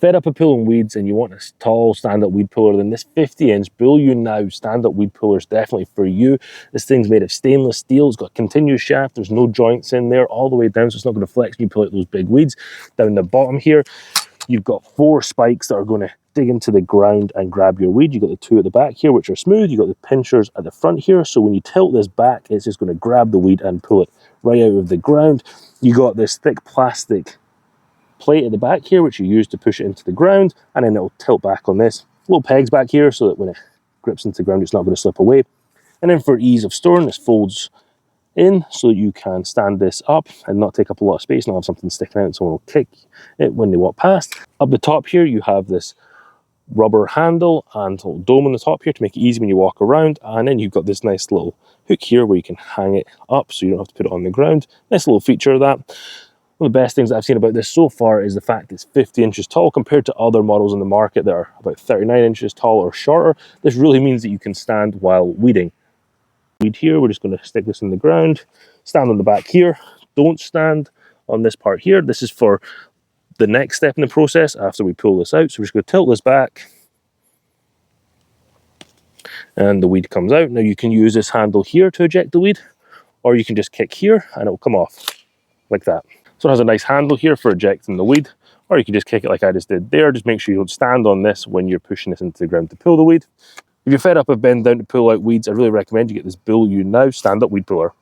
Fed up of pulling weeds and you want a tall stand-up weed puller, then this 50-inch Bulunow stand-up weed puller is definitely for you. This thing's made of stainless steel. It's got a continuous shaft. There's no joints in there all the way down, so it's not going to flex when you pull out those big weeds. Down the bottom here, you've got 4 spikes that are going to dig into the ground and grab your weed. You've got the 2 at the back here, which are smooth. You've got the pinchers at the front here, so when you tilt this back, it's just going to grab the weed and pull it right out of the ground. You got this thick plastic plate at the back here, which you use to push it into the ground, and then it'll tilt back on this. Little pegs back here so that when it grips into the ground, it's not going to slip away. And then for ease of storing, this folds in so that you can stand this up and not take up a lot of space, not have something sticking out and someone will kick it when they walk past. Up the top here, you have this rubber handle and a little dome on the top here to make it easy when you walk around, and then you've got this nice little hook here where you can hang it up so you don't have to put it on the ground. Nice little feature of that. One of the best things that I've seen about this so far is the fact it's 50 inches tall compared to other models in the market that are about 39 inches tall or shorter. This really means that you can stand while weeding. Weed here, we're just going to stick this in the ground, stand on the back here, don't stand on this part here. This is for the next step in the process after we pull this out. So we're just going to tilt this back and the weed comes out. Now you can use this handle here to eject the weed, or you can just kick here and it will come off like that. So it has a nice handle here for ejecting the weed, or you can just kick it like I just did there. Just make sure you don't stand on this when you're pushing this into the ground to pull the weed. If you're fed up of bending down to pull out weeds, I really recommend you get this Bulunow stand-up weed puller.